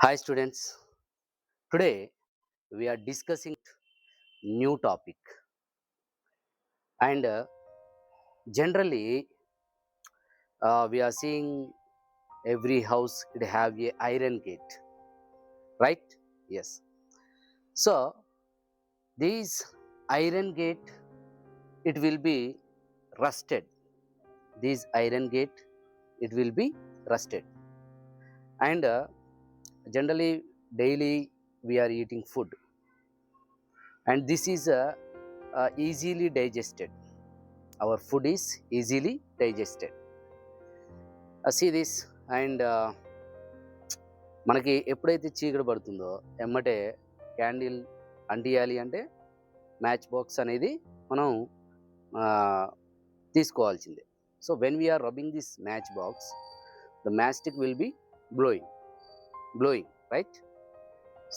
Hi students, today we are discussing new topic and generally we are seeing every house it have a iron gate, right? Yes. So this iron gate it will be rusted. This iron gate it will be rusted and generally daily we are eating food and this is easily digested. Our food is easily digested. See this and మనకి ఎప్పుడైతే చీకటి పడుతుందో ఎమ్మటే candle అంటియాలి అంటే match box అనేది మనం తీసుకోవాల్సిందే. So when we are rubbing this match box the match stick will be blowing, right?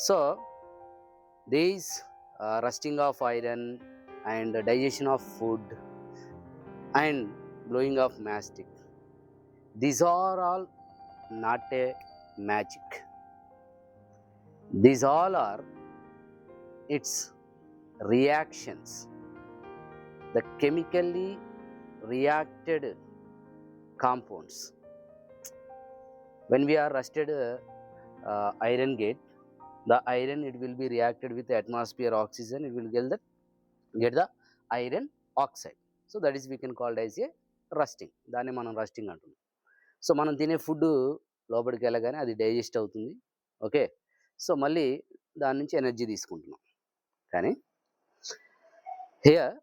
So these rusting of iron and digestion of food and blowing of match stick, these are all not a magic. These all are its reactions, the chemically reacted compounds. When we are rusted iron gate, the iron it will be reacted with the atmosphere oxygen, it will get the iron oxide. So that is we can call it as a rusting. దాన్ని మనం rusting అంటున్నాం. So మనం తినే food లోపలికి వెళ్ళగానే అది digest అవుతుంది. Okay, so మళ్ళీ దాని నుంచి ఎనర్జీ తీసుకుంటున్నాం. కానీ హియర్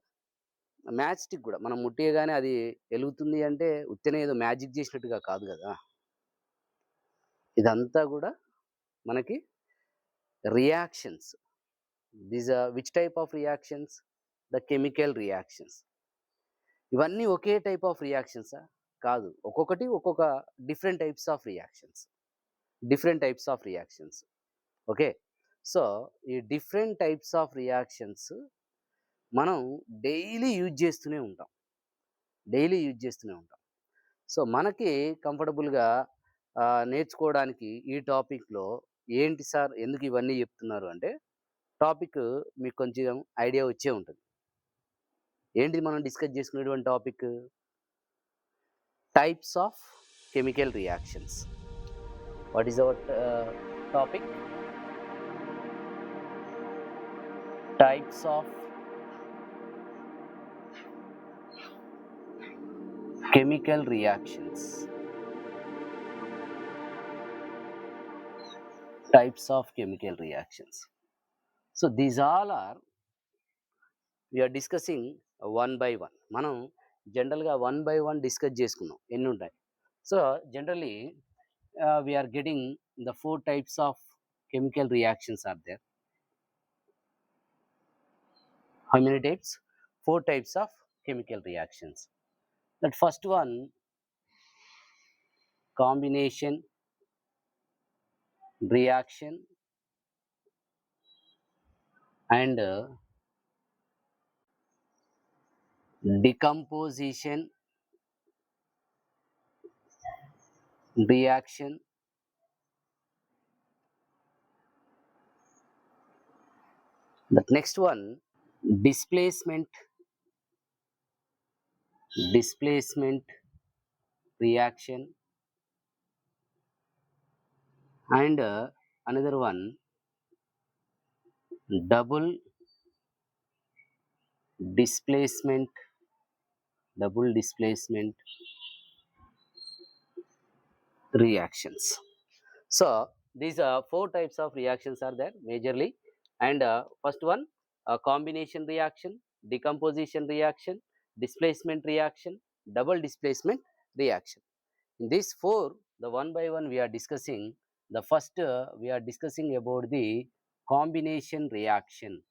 మ్యాచ్ స్టిక్ కూడా మనం ముట్టేయగానే అది వెలుగుతుంది అంటే ఉత్తనే ఏదో మ్యాజిక్ చేసినట్టుగా కాదు కదా. ఇదంతా కూడా మనకి reactions. These are which type of reactions? The chemical reactions. ఇవన్నీ ఒకే టైప్ ఆఫ్ రియాక్షన్సా? కాదు, ఒక్కొక్కటి ఒక్కొక్క different types of reactions. Okay, so ఈ డిఫరెంట్ టైప్స్ ఆఫ్ రియాక్షన్స్ మనం డైలీ యూజ్ చేస్తూనే ఉంటాం. సో మనకి కంఫర్టబుల్గా నేర్చుకోవడానికి ఈ టాపిక్లో ఏంటి సార్ ఎందుకు ఇవన్నీ చెప్తున్నారు అంటే టాపిక్ మీకు కొంచెం ఐడియా వచ్చే ఉంటుంది. ఏంటిది మనం డిస్కస్ చేసుకునేటువంటి topic? Types of chemical reactions. What is our topic? Types of chemical reactions. Types of chemical reactions. So these all are we are discussing one by one. మనం జనరల్గా 1 by 1 డిస్కస్ చేసుకున్నాం ఎన్ని ఉంటాయి. So generally we are getting the 4 types of chemical reactions are there. How many types? 4 types of chemical reactions. That first one, combination reaction and decomposition reaction. The next one, displacement reaction and another one, double displacement reactions. So these 4 types of reactions are there majorly, and first one, combination reaction, decomposition reaction, displacement reaction, double displacement reaction. In these 4, the one by one we are discussing. The first we are discussing about the combination reactions.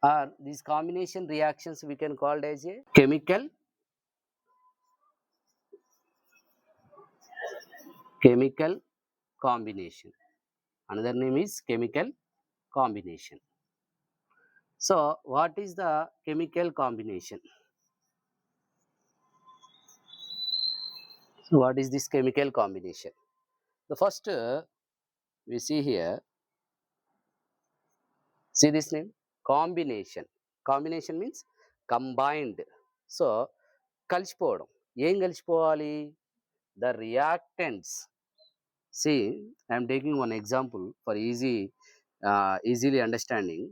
Or these combination reactions we can call as a chemical combination. Another name is chemical combination. So what is the chemical combination? So what is this chemical combination? The first we see here, see this name, combination. Combination means combined. So కలిసిపోవడం. ఏం కలిసిపోవాలి? The reactants. See, I am taking one example for easily understanding.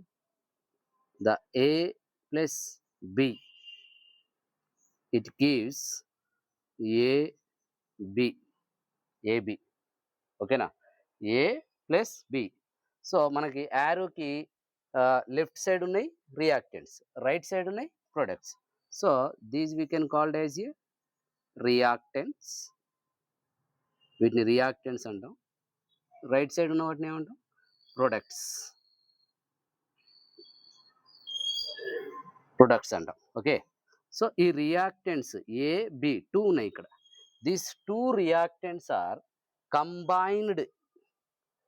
The A plus B, it gives AB. AB. ఓకేనా? A plus B. So మనకి యారోకి left side ఉన్నాయి reactants, right side ఉన్నాయి products. So these we can called as a reactants. వీటిని reactants అంటాం. Right side ఉన్న వాటిని ఏమంటాం? ప్రొడక్ట్స్. ప్రొడక్ట్స్ అంటాం. ఓకే. సో ఈ రియాక్టెంట్స్ ఏ బి టూ ఉన్నాయి ఇక్కడ. These two reactants are combined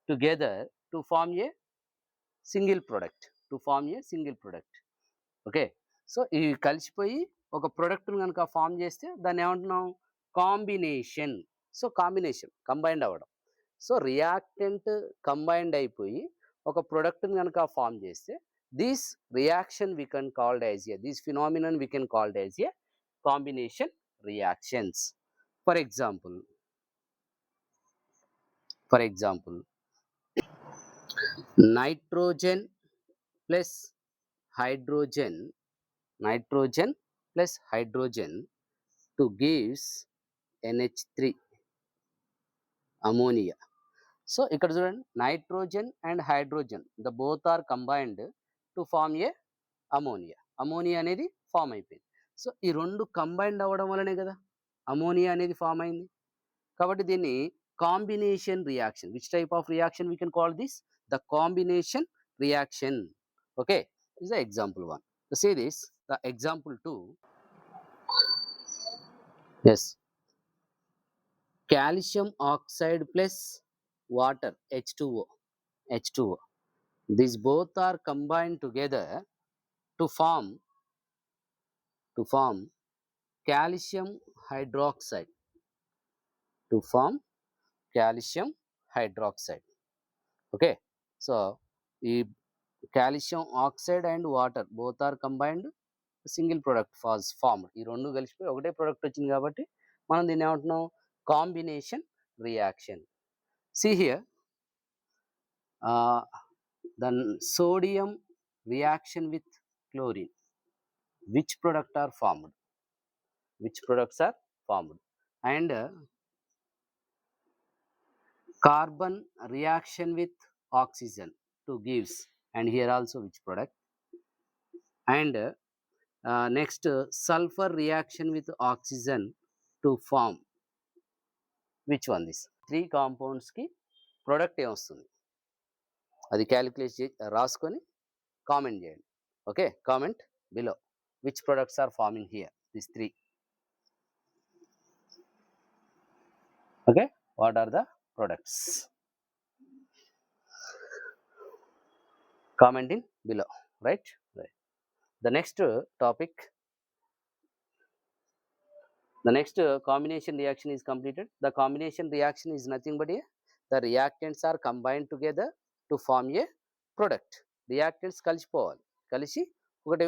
together to form a single product. Okay. So ఇవి కలిసిపోయి ఒక ప్రొడక్ట్ని కనుక ఫామ్ చేస్తే దాన్ని ఏమంటున్నాం? కాంబినేషన్. సో కాంబినేషన్ కంబైన్డ్ అవ్వడం. సో రియాక్టెంట్ కంబైన్డ్ అయిపోయి ఒక ప్రొడక్ట్ని కనుక ఫామ్ చేస్తే this reaction we can called as a, this phenomenon we can called as a combination reactions. For example nitrogen plus hydrogen to gives NH3 ammonia. So ఇక్కడ చూడండి, nitrogen and hydrogen the both are combined to form a ammonia. Ammonia అనేది form అయిపోయింది. So ఈ రెండు combined అవ్వడం వల్లనే కదా ammonia అనేది ఫామ్ అయింది. కాబట్టి దీన్ని combination reaction. Which type of reaction we can call this? The combination reaction. Okay, this the example 1. See this, the example 2. Yes, calcium oxide plus water, H2O. These both are combined together to form calcium hydroxide. Okay, so ఈ calcium oxide and water both are combined, single product was formed. ఈ రెండు కలిసిపోయి ఒకటే product వచ్చింది కాబట్టి మనం దీన్ని ఏమంటున్నాం? Combination reaction. See here, the sodium reaction with chlorine, which products are formed? And carbon reaction with oxygen to gives, and here also which product? And next, sulfur reaction with oxygen to form which one? This 3 compounds కి product ఏమొస్తుంది అది calculate రాసుకొని comment చేయండి. Okay, comment below which products are forming here, this 3. Okay, what are the products? Comment in below, right? The next topic, the next combination reaction is completed. The combination reaction is nothing but the reactants are combined together to form a product. Reactants కలిసి ఒకటి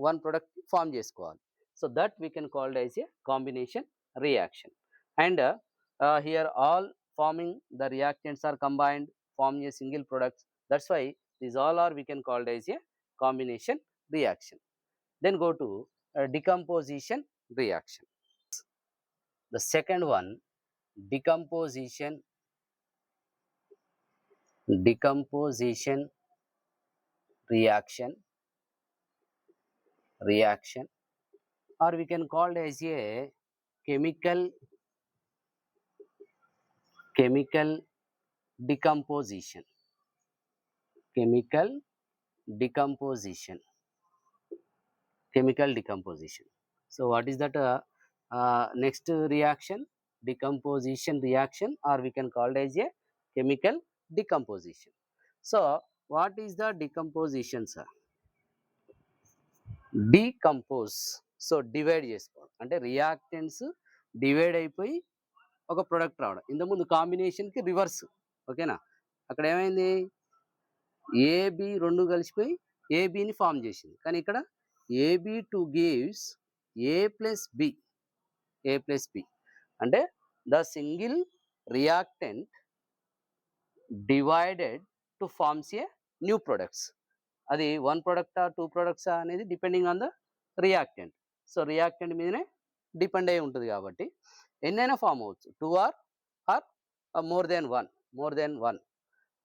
one product form చేసుకోవాలి. So that we can call as a combination reaction. And here all forming the reactants are combined, forming a single product. That's why these all are we can call as a combination reaction. Then go to decomposition reaction. The second one, decomposition reaction, or we can call as a chemical decomposition. So what is that next reaction? Decomposition reaction, or we can call it as a chemical decomposition. So what is the decomposition, sir? Decompose. So divide చేసుకోవడం అంటే reactants divide అయిపోయి ఒక product రావడం. ఇంతకుముందు కాంబినేషన్కి reverse. ఓకేనా, అక్కడ ఏమైంది, ఏబి రెండు కలిసిపోయి ఏబిని ఫామ్ చేసింది. కానీ ఇక్కడ AB to gives A plus B, A plus B అంటే the single reactant divided to forms a new products. అది వన్ ప్రొడక్టా టూ ప్రొడక్ట్సా అనేది depending on the reactant. So reactant మీదనే డిపెండ్ అయి ఉంటుంది కాబట్టి ఎన్నైనా ఫామ్ అవ్వచ్చు, two or more than one, more than one,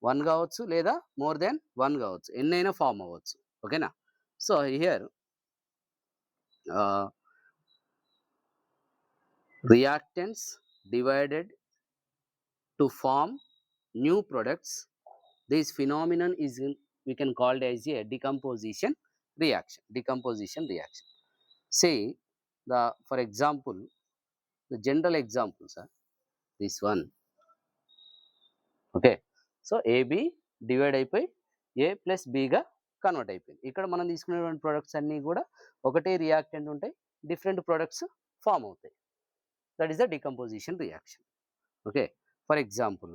one కావచ్చు లేదా మోర్ దెన్ వన్ కావచ్చు, ఎన్నైనా ఫామ్ అవ్వచ్చు. ఓకేనా. So here reactants divided to form new products. This phenomenon is we can call it as a decomposition reaction. Decomposition reaction. Say the, for example, the general examples are this one. Okay, so AB divide అయిపోయి A plus బిగా convert అయిపోయింది. ఇక్కడ మనం తీసుకునేటువంటి products అన్నీ కూడా ఒకటే reactant ఉంటాయి, different products form అవుతాయి. That is the decomposition reaction. Okay, for example,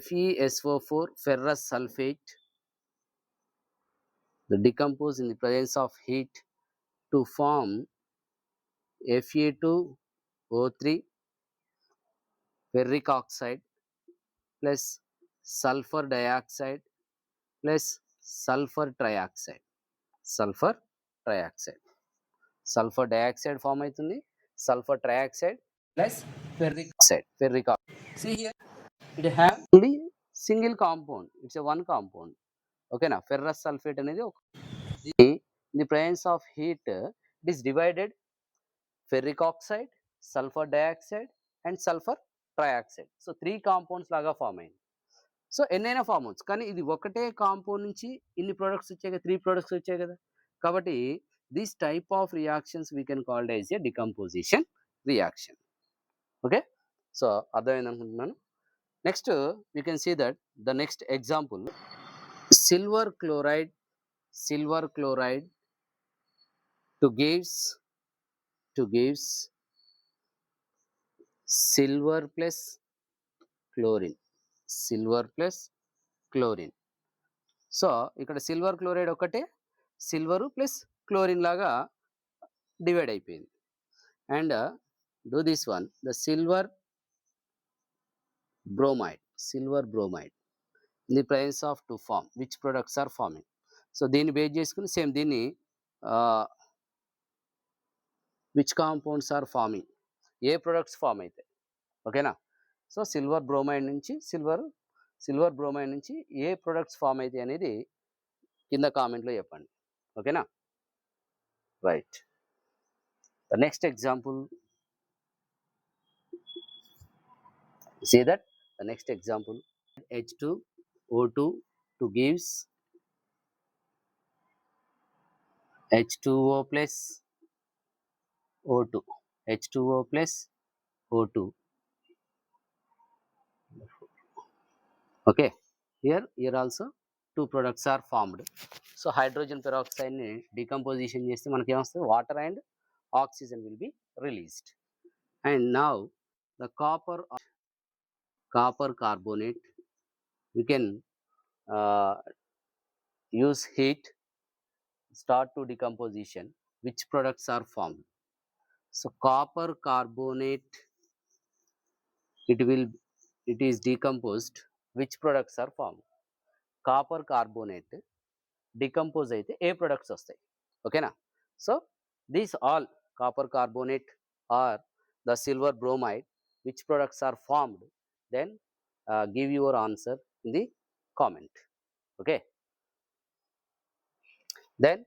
FeSO4 ferrous sulfate, the decompose in the presence of heat to form Fe2O3 ferric oxide plus sulfur dioxide plus sulfur trioxide. Sulfur trioxide, sulfur dioxide form అవుతుంది, sulfur trioxide plus ferric oxide, ferric oxide. See here, it have only single compound, it's a one compound. ఓకేనా, ferrous sulphate అనేది ఒక, in the presence of heat it is divided ferric oxide, sulphur dioxide and sulphur trioxide. So 3 compounds లాగా form అయింది. So ఎన్నైనా form అవచ్చు, కానీ ఇది ఒకటే కాంపౌండ్ నుంచి ఇన్ని ప్రొడక్ట్స్ వచ్చాయి కదా, 3 ప్రొడక్ట్స్ వచ్చాయి కదా. కాబట్టి this type of reactions we can called as a decomposition reaction. Okay, so అర్థమైంది అనుకుంటున్నాను. Next we can see that the next example, silver chloride to gives silver plus chlorine, so ఇక్కడ silver chloride ఒకటే silver plus chlorine లాగా divide అయిపోయింది. And do this one, the silver bromide in the presence of to form which products are forming. So దీన్ని base చేసుకుని same దీన్ని which compounds are forming, ఏ products form అవుతాయి. ఓకేనా, so silver bromide నుంచి ఏ products form అవుతాయి అనేది కింద కామెంట్లో చెప్పండి. ఓకేనా, right. The next example, see that the next example, H2O2 to gives H2O plus O2, H2O plus O2. Okay, here also 2 products are formed. So hydrogen peroxide ని decomposition చేస్తే మనకి ఏమొస్తుంది, water and oxygen will be released. And now the copper carbonate, we can use heat, start to decomposition, which products are formed. So copper carbonate, it is decomposed, which products are formed. Copper carbonate decompose అయితే ఏ products వస్తాయి. ఓకేనా, so these all copper carbonate are the silver bromide, which products are formed, then give your answer in the comment. Okay, then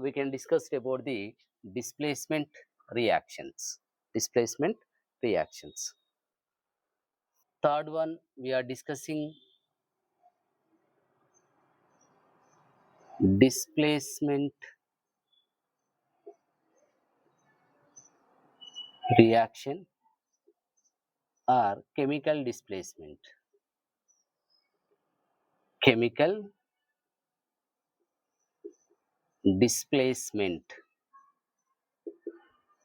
we can discuss about the displacement reactions. Third one, we are discussing displacement reaction or chemical displacement. displacement,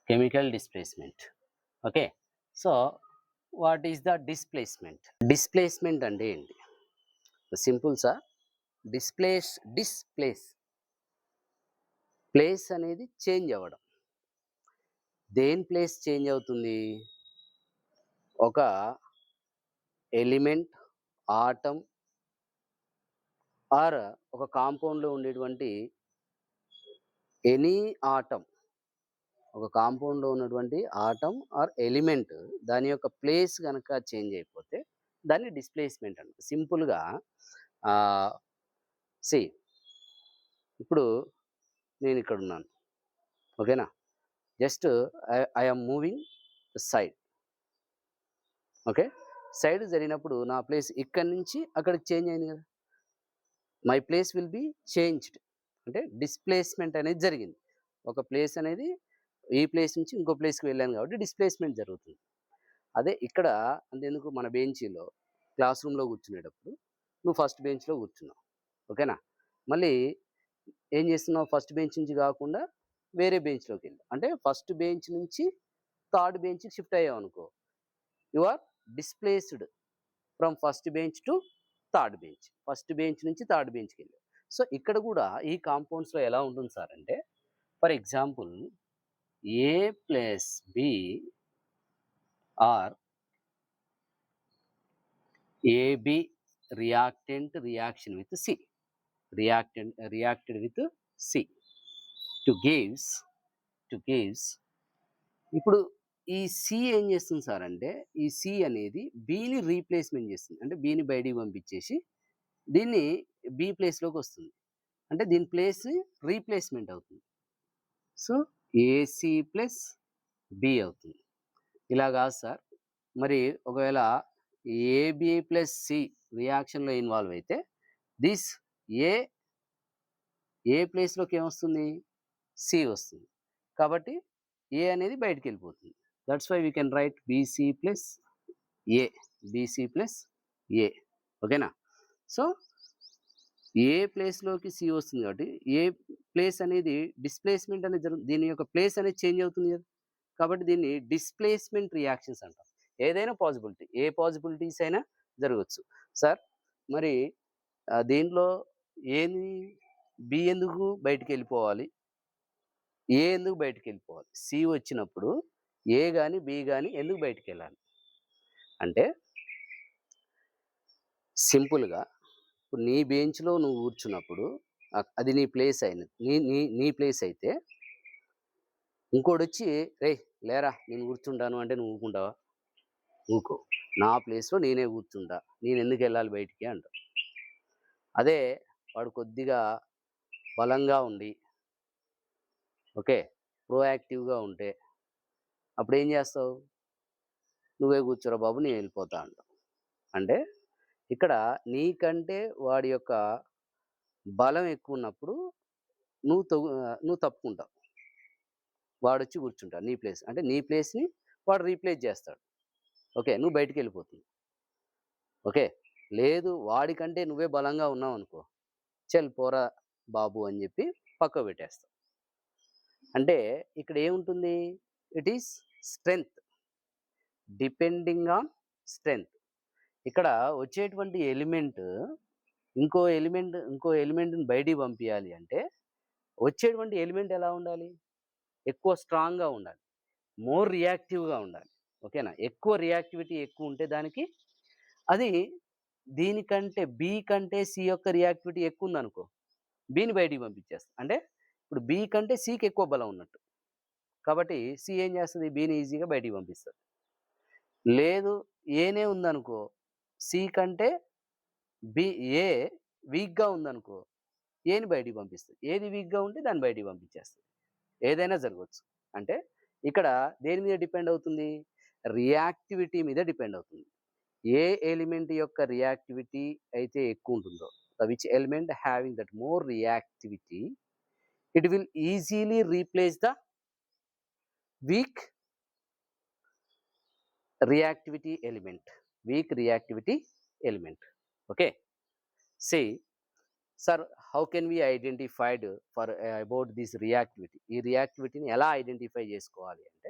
chemical displacement. Okay, so what is the displacement? Displacement అంటే ఏంటి? Simple sir. Place అనేది change అవ్వడం. దేని place change అవుతుంది? ఒక element, atom are ఒక కాంపౌండ్లో ఉండేటువంటి ఎనీ ఆటమ్, ఒక కాంపౌండ్లో ఉన్నటువంటి ఆటమ్ ఆర్ ఎలిమెంట్ దాని యొక్క ప్లేస్ కనుక చేంజ్ అయిపోతే దాన్ని డిస్ప్లేస్మెంట్ అంటారు. సింపుల్గా సి ఇప్పుడు నేను ఇక్కడ ఉన్నాను, ఓకేనా? Just I'm moving side. Okay, side జరిగినప్పుడు నా ప్లేస్ ఇక్కడి నుంచి అక్కడికి చేంజ్ అయింది కదా, my place will be changed, అంటే డిస్ప్లేస్మెంట్ అనేది జరిగింది. ఒక ప్లేస్ అనేది ఈ ప్లేస్ నుంచి ఇంకో ప్లేస్కి వెళ్ళాను కాబట్టి డిస్ప్లేస్మెంట్ జరుగుతుంది. అదే ఇక్కడ అంతెందుకు, మన బెంచీలో క్లాస్ రూమ్లో కూర్చునేటప్పుడు నువ్వు ఫస్ట్ బెంచ్లో కూర్చున్నావు, ఓకేనా? మళ్ళీ ఏం చేస్తున్నావు, ఫస్ట్ బెంచ్ నుంచి కాకుండా వేరే బెంచ్లోకి వెళ్ళి, అంటే ఫస్ట్ బెంచ్ నుంచి థర్డ్ బెంచ్కి షిఫ్ట్ అయ్యావు అనుకో, you are displaced from first bench to third bench. First bench నుంచి థర్డ్ బెంచ్కి వెళ్ళావు. సో ఇక్కడ కూడా ఈ కాంపౌండ్స్లో ఎలా ఉంటుంది సార్ అంటే, for example A plus B or AB reactant reaction with C, reacted with C to gives ఇప్పుడు ఈ సి ఏం చేస్తుంది సార్ అంటే, ఈ సి అనేది బిని రీప్లేస్మెంట్ చేస్తుంది. అంటే బిని బయటికి పంపించేసి దీన్ని బి ప్లేస్లోకి వస్తుంది, అంటే దీని ప్లేస్ రీప్లేస్మెంట్ అవుతుంది. సో ఏసి ప్లస్ బి అవుతుంది. ఇలా కాదు సార్, మరి ఒకవేళ ఏబి ప్లస్ సి రియాక్షన్లో ఇన్వాల్వ్ అయితే దిస్ ఏ ప్లేస్లోకి ఏమొస్తుంది, సి వస్తుంది. కాబట్టి ఏ అనేది బయటికి వెళ్ళిపోతుంది. That's why we can write BC plus A, ఓకేనా? సో ఏ ప్లేస్లోకి సి వస్తుంది కాబట్టి ఏ ప్లేస్ అనేది డిస్ప్లేస్మెంట్ అనేది జరుగుతుంది, దీని యొక్క ప్లేస్ అనేది చేంజ్ అవుతుంది కదా, కాబట్టి దీన్ని డిస్ప్లేస్మెంట్ రియాక్షన్స్ అంటాం. ఏదైనా పాసిబిలిటీ, ఏ పాసిబిలిటీస్ అయినా జరగవచ్చు సార్. మరి దీంట్లో ఏది బి ఎందుకు బయటికి వెళ్ళిపోవాలి, ఏ ఎందుకు బయటికి వెళ్ళిపోవాలి? సి వచ్చినప్పుడు ఏ కానీ బి కానీ ఎందుకు బయటికి వెళ్ళాలి అంటే, సింపుల్గా ఇప్పుడు నీ బెంచ్లో నువ్వు కూర్చున్నప్పుడు అది నీ ప్లేస్ అయినది, నీ ప్లేస్ అయితే ఇంకోటి వచ్చి రే లేరా నేను కూర్చుంటాను అంటే నువ్వు ఊరుకుంటావా? ఊకో. నా ప్లేస్లో నేనే కూర్చుంటా, నేను ఎందుకు వెళ్ళాలి బయటికి అంట. అదే వాడు కొద్దిగా బలంగా ఉండి, ఓకే, ప్రోయాక్టివ్గా ఉంటే అప్పుడు ఏం చేస్తావు, నువ్వే కూర్చోరా బాబు నేను వెళ్ళిపోతా అంటావు. అంటే ఇక్కడ నీకంటే వాడి యొక్క బలం ఎక్కువ ఉన్నప్పుడు నువ్వు తప్పుకుంటావు, వాడు వచ్చి కూర్చుంటాడు నీ ప్లేస్, అంటే నీ ప్లేస్ని వాడు రీప్లేస్ చేస్తాడు. ఓకే, నువ్వు బయటికి వెళ్ళిపోతుంది. ఓకే, లేదు వాడికంటే నువ్వే బలంగా ఉన్నావు అనుకో, చల్ పోరా బాబు అని చెప్పి పక్క పెట్టేస్తావు. అంటే ఇక్కడ ఏముంటుంది, it is strength, depending on strength. ఇక్కడ వచ్చేటువంటి ఎలిమెంట్ ఇంకో ఎలిమెంట్ని బయటికి పంపించాలి అంటే వచ్చేటువంటి ఎలిమెంట్ ఎలా ఉండాలి, ఎక్కువ స్ట్రాంగ్గా ఉండాలి, మోర్ రియాక్టివ్గా ఉండాలి, ఓకేనా? ఎక్కువ రియాక్టివిటీ ఎక్కువ ఉంటే దానికి అది దీనికంటే బి కంటే సి యొక్క రియాక్టివిటీ ఎక్కువ ఉందనుకో, బిని బయటికి పంపించేస్తుంది. అంటే ఇప్పుడు బి కంటే సికి ఎక్కువ బలం ఉన్నట్టు, కాబట్టి సి ఏం చేస్తుంది, బిని ఈజీగా బయటికి పంపిస్తుంది. లేదు ఏనే ఉందనుకో, సి కంటే ఏ వీక్గా ఉందనుకో, ఏని బయటికి పంపిస్తుంది. ఏది వీక్గా ఉంటే దాన్ని బయటికి పంపించేస్తుంది. ఏదైనా జరగవచ్చు. అంటే ఇక్కడ దేని మీద డిపెండ్ అవుతుంది, రియాక్టివిటీ మీద డిపెండ్ అవుతుంది. ఏ ఎలిమెంట్ యొక్క రియాక్టివిటీ అయితే ఎక్కువ ఉంటుందో, which element having that more reactivity, it will easily replace the weak reactivity element. Okay, say sir, how can we identified for about this reactivity? ఈ రియాక్టివిటీని ఎలా ఐడెంటిఫై చేసుకోవాలి అంటే,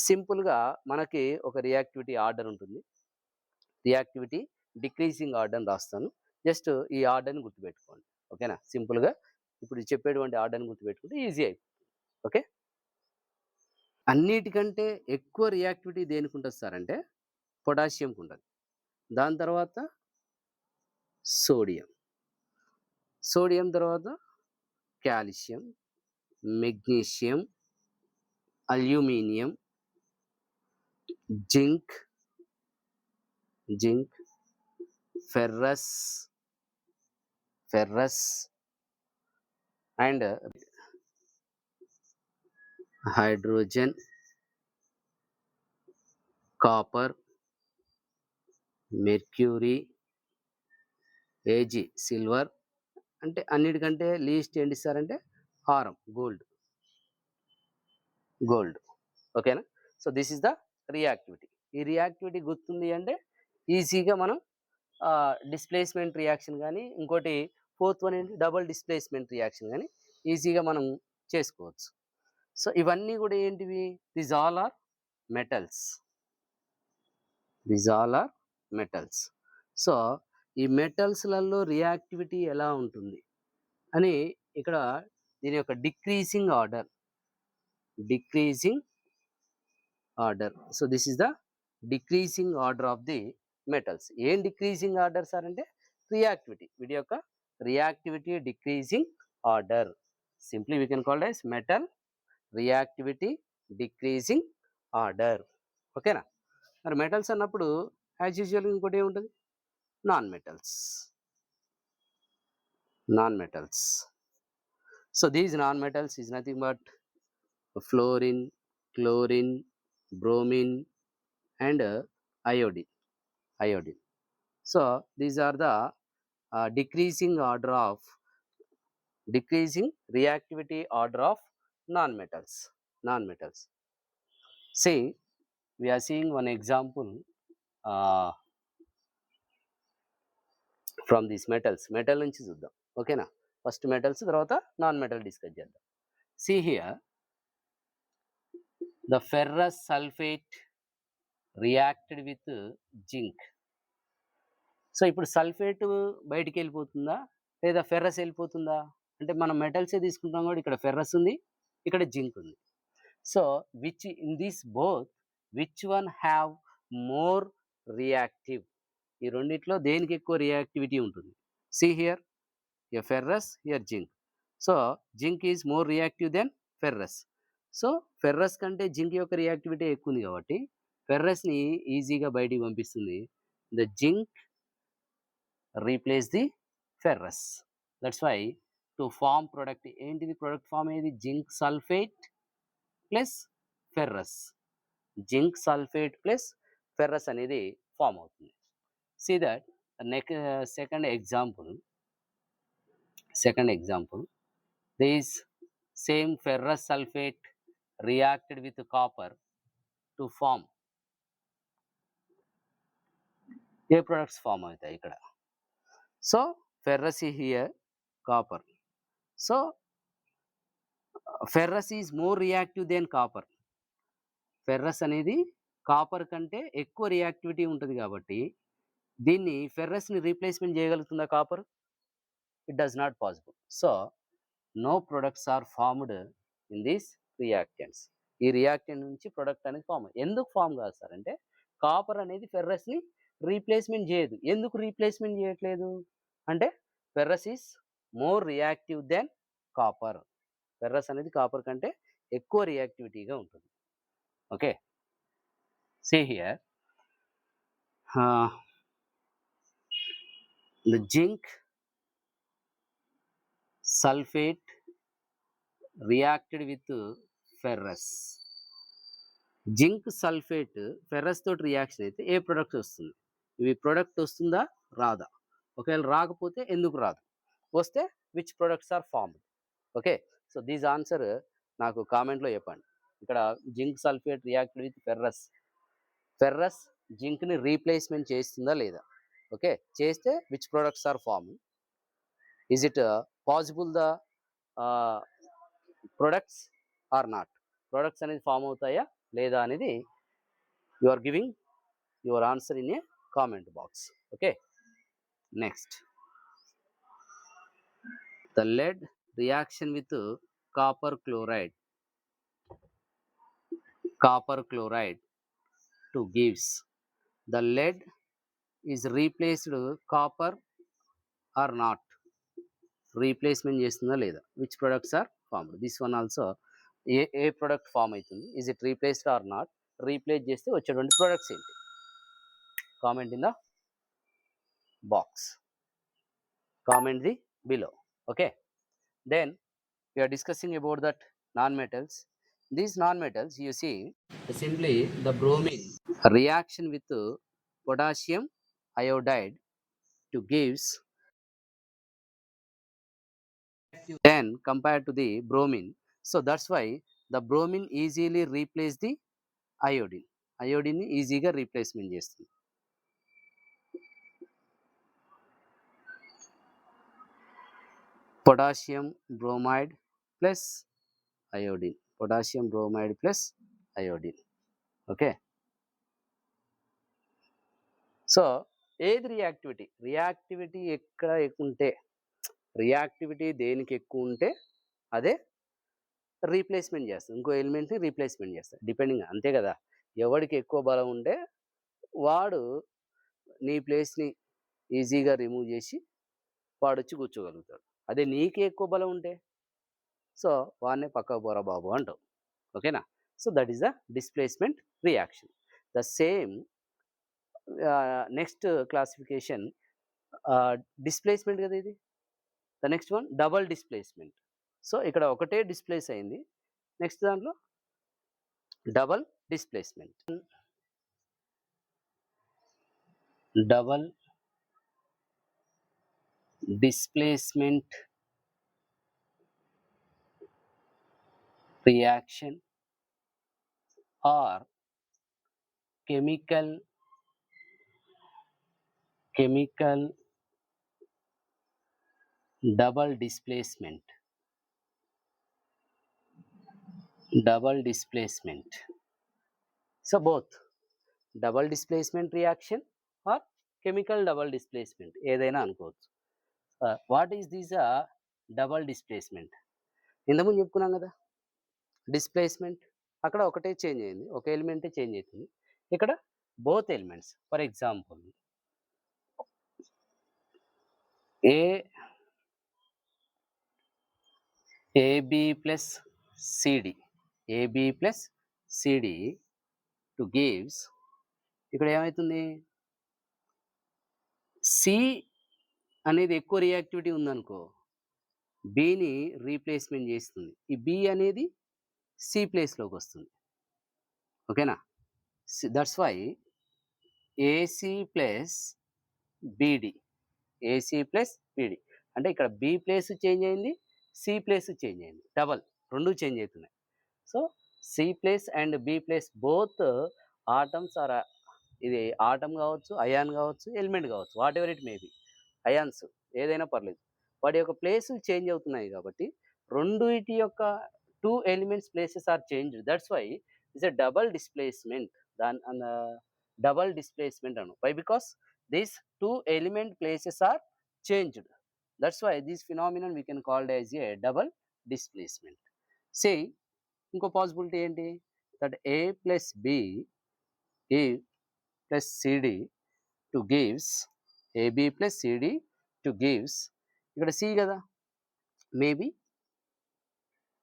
సింపుల్గా మనకి ఒక రియాక్టివిటీ ఆర్డర్ ఉంటుంది. రియాక్టివిటీ డిక్రీజింగ్ ఆర్డర్ అని రాస్తాను. జస్ట్ ఈ ఆర్డర్ని గుర్తుపెట్టుకోండి. ఓకేనా? సింపుల్గా ఇప్పుడు చెప్పేటువంటి ఆర్డర్ని గుర్తుపెట్టుకుంటే ఈజీ అయిపోతుంది. ఓకే, అన్నిటికంటే ఎక్కువ రియాక్టివిటీ దేనికి ఉంటుంది సార్ అంటే పొటాషియంకి ఉంటుంది. దాని తర్వాత సోడియం, సోడియం తర్వాత calcium, magnesium, aluminium, zinc, ferrous and hydrogen, copper, mercury, AG silver, అంటే అన్నిటికంటే లీస్ట్ ఏంటి సార్ అంటే హారం గోల్డ్. ఓకేనా? So this is the reactivity. ఈ రియాక్టివిటీ గుర్తుంది అంటే ఈజీగా మనం డిస్ప్లేస్మెంట్ రియాక్షన్ కానీ, ఇంకోటి ఫోర్త్ వన్ ఏంటి డబుల్ డిస్ప్లేస్మెంట్ రియాక్షన్ కానీ ఈజీగా మనం చేసుకోవచ్చు. సో ఇవన్నీ కూడా ఏంటివి? These all are metals. So ఈ మెటల్స్లలో రియాక్టివిటీ ఎలా ఉంటుంది అని ఇక్కడ దీని యొక్క decreasing order. So this is the decreasing order of the metals. ఏం డిక్రీజింగ్ ఆర్డర్ సార్ అంటే రియాక్టివిటీ. వీటి యొక్క reactivity decreasing order. Simply we can call as metal reactivity decreasing order. ఓకేనా? మరి మెటల్స్ అన్నప్పుడు యాజ్ యూజువల్ ఇంకోటి ఏముంటుంది? Non metals. So these non metals is nothing but fluorine, chlorine, bromine and iodine. So these are the decreasing reactivity order of non-metals. See, we are seeing one example from these metals. Metal నుంచి చూద్దాం. ఓకేనా? First metals, తర్వాత non metal discuss చేద్దాం. See here, the ferrous sulfate reacted with zinc. So ఇప్పుడు sulphate బయటికి వెళ్ళిపోతుందా లేదా ferrous వెళ్ళిపోతుందా అంటే మనం మెటల్సే తీసుకుంటాం కూడా. ఇక్కడ ఫెర్రస్ ఉంది, ఇక్కడ జింక్ ఉంది. So which one have more reactive? ఈ రెండిట్లో దేనికి ఎక్కువ రియాక్టివిటీ ఉంటుంది? See here, ferrous, here zinc. So zinc is more reactive then ferrous. So ferrous కంటే జింక్ యొక్క రియాక్టివిటీ ఎక్కువ ఉంది కాబట్టి ఫెర్రస్ని ఈజీగా బయటికి పంపిస్తుంది. The zinc replace the ferrous. That's why to form product ఏంటిది? ప్రొడక్ట్ ఫామ్ ఏది? Zinc sulphate plus ferrous. Zinc sulphate plus ferrous అనేది ఫామ్ అవుతుంది. See that second example. This same ferrous sulphate reacted with copper to form ఏ products form అవుతాయి ఇక్కడ? So ferrous here, copper. So ferrous is more reactive then copper. Ferrous అనేది copper కంటే ఎక్కువ reactivity ఉంటుంది కాబట్టి దీన్ని ఫెర్రస్ని రీప్లేస్మెంట్ చేయగలుగుతుందా copper? It does not possible. So no products are formed in these reactants. ఈ రియాక్టెంట్ నుంచి ప్రొడక్ట్ అనేది ఫామ్. ఎందుకు ఫామ్ కాదు సార్ అంటే కాపర్ అనేది ఫెర్రస్ని రీప్లేస్మెంట్ చేయదు. ఎందుకు రీప్లేస్మెంట్ చేయట్లేదు అంటే ferrous is more reactive then copper. Ferrous అనేది కాపర్ కంటే ఎక్కువ రియాక్టివిటీగా ఉంటుంది. Okay, see here, the zinc sulphate reacted with ferrous. Zinc sulphate ferrous తోటి రియాక్షన్ అయితే ఏ ప్రొడక్ట్ వస్తుంది? ఇవి ప్రొడక్ట్ వస్తుందా రాదా? ఒకవేళ రాకపోతే ఎందుకు రాదు? వస్తే which products are formed? Okay, so these answer నాకు కామెంట్లో చెప్పండి. ఇక్కడ zinc sulphate reacted with ferrous జింక్ని రీప్లేస్మెంట్ చేస్తుందా లేదా? ఓకే, చేస్తే which products are formed? Is it possible the products are not, products అనేది ఫామ్ అవుతాయా లేదా అనేది you are giving your answer in a comment box. Okay, next the lead reaction with copper chloride to gives the lead is replaced copper or not, replacement చేస్తుందా లేదా, which products are formed, this one also ఏ product form అవుతుంది, is it replaced or not, replace చేస్తే వచ్చేటువంటి products ఏంటి, comment in the box, comment the below. Okay, then we are discussing about that non-metals. These non-metals, you see, simply the bromine reaction with potassium iodide to gives, then compared to the bromine, so that's why the bromine easily replace the iodine, iodine ని ఈజీగా replacement చేస్తుంది. Potassium bromide plus iodine, potassium bromide plus iodine. Okay, so ఏది reactivity ఎక్కడ ఉంటే, reactivity దేనికి ఎక్కువ ఉంటే అదే రీప్లేస్మెంట్ చేస్తుంది, ఇంకో ఎలిమెంట్ని రీప్లేస్మెంట్ చేస్తుంది, డిపెండింగ్, అంతే కదా, ఎవరికి ఎక్కువ బలం ఉంటే వాడు నీ ప్లేస్ని ఈజీగా రిమూవ్ చేసి వాడు వచ్చి కూర్చోగలుగుతాడు, అదే నీకే ఎక్కువ బలం ఉంటే సో వాడినే పక్క పోరా బాబు అంటావు. ఓకేనా, so that is the displacement reaction. The same next classification displacement కదా ఇది. The next one double displacement. So ఇక్కడ ఒకటే డిస్ప్లేస్ అయింది, నెక్స్ట్ దాంట్లో double displacement. Double displacement reaction or chemical double displacement, so both double displacement reaction or chemical double displacement ఏదైనా అనుకోవచ్చు. What is this double displacement, ఇంతకుముందు చెప్పుకున్నాం కదా, displacement అక్కడ ఒకటే చేంజ్ అయింది, ఒక ఎలిమెంటే చేంజ్ అవుతుంది, ఇక్కడ both elements. For example AB plus CD to gives, ఇక్కడ ఏమవుతుంది, సి అనేది ఎక్కువ రియాక్టివిటీ ఉందనుకో బిని రీప్లేస్మెంట్ చేస్తుంది, ఈ బి అనేది సి ప్లేస్లోకి వస్తుంది. ఓకేనా, that's why AC plus BD, అంటే ఇక్కడ బి ప్లేస్ చేంజ్ అయింది, సి ప్లేస్ చేంజ్ అయింది, డబల్ రెండు చేంజ్ అవుతున్నాయి. So C place and B place both atoms are, ఇది ఆటమ్ కావచ్చు, అయాన్ కావచ్చు, ఎలిమెంట్ కావచ్చు, whatever it may be, ions ఏదైనా పర్లేదు, వాటి యొక్క ప్లేస్ చేంజ్ అవుతున్నాయి కాబట్టి రెండుటి యొక్క two elements places are changed, that's why it's a double displacement. దాని డబల్ డిస్ప్లేస్మెంట్ అను, why because these two element places are changed, that's why this phenomenon we can call it as a double displacement. Say ఇంకో possibility ఏంటి, that A plus B plus CD to gives, AB plus CD to gives, ఇక్కడ C కదా, maybe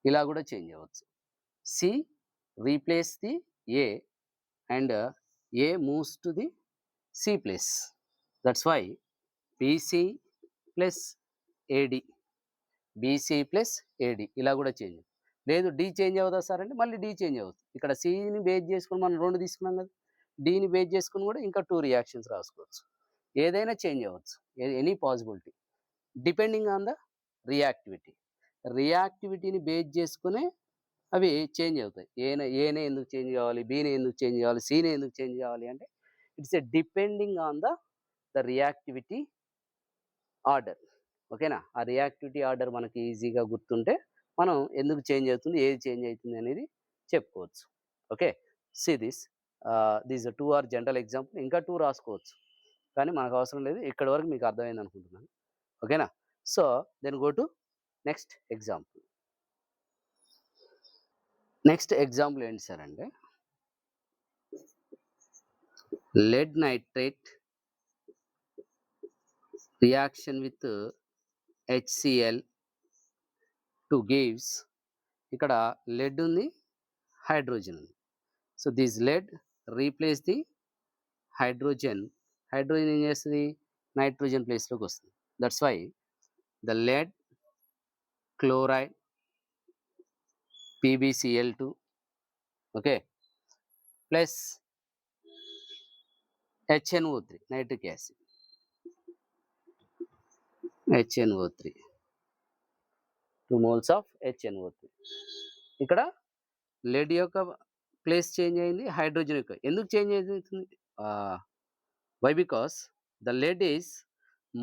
ఇలా కూడా change అవ్వచ్చు, C replace the A and A moves to the C place, that's why BC plus AD, BC plus AD ఇలా కూడా change. లేదు D change అవుదా sir అంటే మళ్ళీ డి చేంజ్ అవుతుంది, ఇక్కడ సిని బేస్ చేసుకుని మనం రెండు తీసుకున్నాం కదా, డిని బేస్ చేసుకుని కూడా ఇంకా టూ రియాక్షన్స్ రాసుకోవచ్చు, ఏదైనా చేంజ్ అవ్వచ్చు, any possibility depending on the రియాక్టివిటీని బేస్ చేసుకునే అవి చేంజ్ అవుతాయి. ఏనే ఎందుకు చేంజ్ కావాలి, బీనే ఎందుకు చేంజ్ కావాలి, సీనే ఎందుకు చేంజ్ కావాలి అంటే it's a depending on the reactivity order. ఓకేనా? ఆ రియాక్టివిటీ ఆర్డర్ మనకి ఈజీగా గుర్తుంటే మనం ఎందుకు చేంజ్ అవుతుంది, ఏది చేంజ్ అవుతుంది అనేది చెప్పుకోవచ్చు. Okay. See this these 2 are general example. ఇంకా 2 రాసుకోవచ్చు. కానీ మనకు అవసరం లేదు. ఇక్కడి వరకు మీకు అర్థమైంది అనుకుంటున్నాను. ఓకేనా? So, then go to next example. Next example ఏంటి సార్ అంటే lead nitrate reaction with HCl to gives ఇక్కడ lead ఉంది, hydrogen ఉంది. So this lead replace the hydrogen. Hydrogen ఏం చేస్తుంది? నైట్రోజన్ ప్లేస్లోకి వస్తుంది. That's why the lead chloride PbCl2 okay plus HNO3 nitric acid HNO3 2 moles of HNO3. ఇక్కడ lead యొక్క place change అయింది, హైడ్రోజన్ యొక్క ఎందుకు చేంజ్ అవుతుంది? Why because the lead is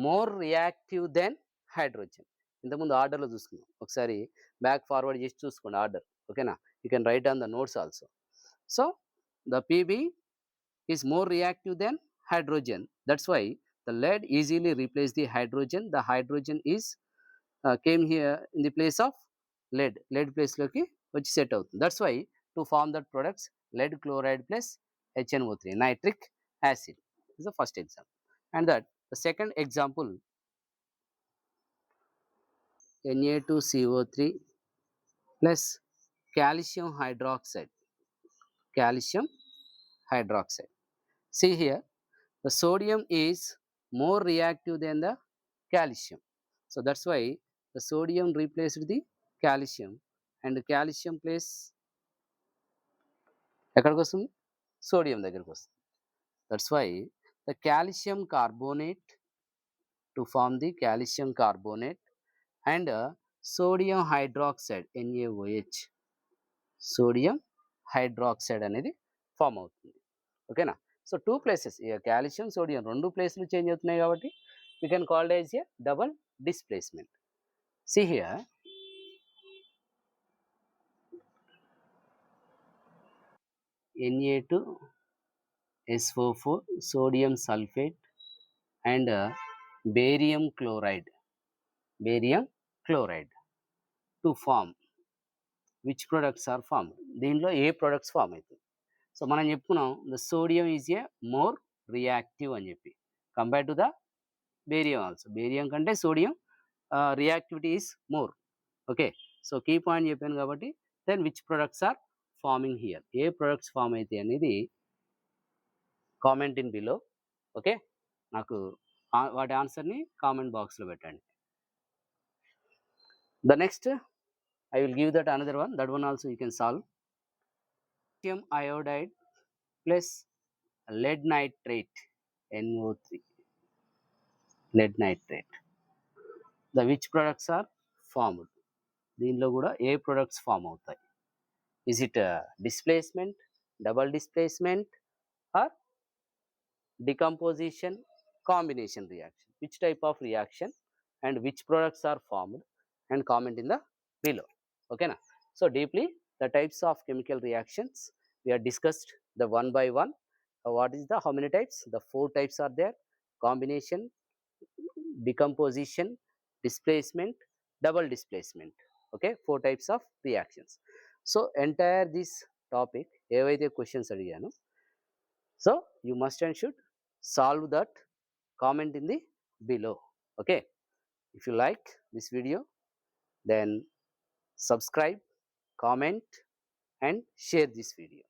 more reactive then hydrogen. ఇంతకుముందు ఆర్డర్లో చూసుకున్నాం. ఒకసారి బ్యాక్ ఫార్వర్డ్ చేసి చూసుకోండి ఆర్డర్. ఓకేనా? You can write on the notes also. So the PB is more reactive than hydrogen. That's why the lead easily replace the hydrogen. The hydrogen is came here in the place of lead. Lead place loki vachi set avutundi. That's why to form that products lead chloride plus HNO3 nitric acid is the first example. And that the second example Na2CO3 plus calcium hydroxide. Calcium hydroxide. See here, the sodium is more reactive than the calcium. So that's why the sodium replaced the calcium and the calcium place ఎక్కడికి వస్తుంది? Sodium దగ్గరికి వస్తుంది. That's why the calcium carbonate to form the calcium carbonate and sodium hydroxide NaOH sodium hydroxide అనేది form అవుతుంది. ఓకేనా? So 2 places ఇక calcium sodium 2 ప్లేస్లు change అవుతున్నాయి కాబట్టి we can call it as a double displacement. See here, Na2SO4 sodium sulfate and barium chloride to form which products are formed? దీనిలో ఏ products form అవుతుంది? సో మనం చెప్పుకున్నాం the sodium is a more reactive అని చెప్పి compare to the barium also. Barium కంటే sodium reactivity is more. Okay. So key point చెప్పాను కాబట్టి then which products are forming here, ఏ ప్రొడక్ట్స్ ఫామ్ అవుతాయి అనేది కామెంట్ ఇన్ బిలో. ఓకే. నాకు వాటి ఆన్సర్ని కామెంట్ బాక్స్లో పెట్టండి. The next I will give that another one, that one also you can solve. Calcium iodide plus lead nitrate NO3 lead nitrate. The which products are formed? దీనిలో కూడా ఏ products form అవుతాయి? Is it a displacement, double displacement or decomposition, combination reaction? Which type of reaction and which products are formed? And comment in the below. Okay na? So deeply the types of chemical reactions we have discussed the one by one. What is the how many types? The 4 types are there: combination, decomposition, displacement, double displacement. Okay, 4 types of reactions. So entire this topic ఏవైతే questions అడిగాను, so you must and should solve that. Comment in the below. Okay, if you like this video then subscribe, comment and share this video.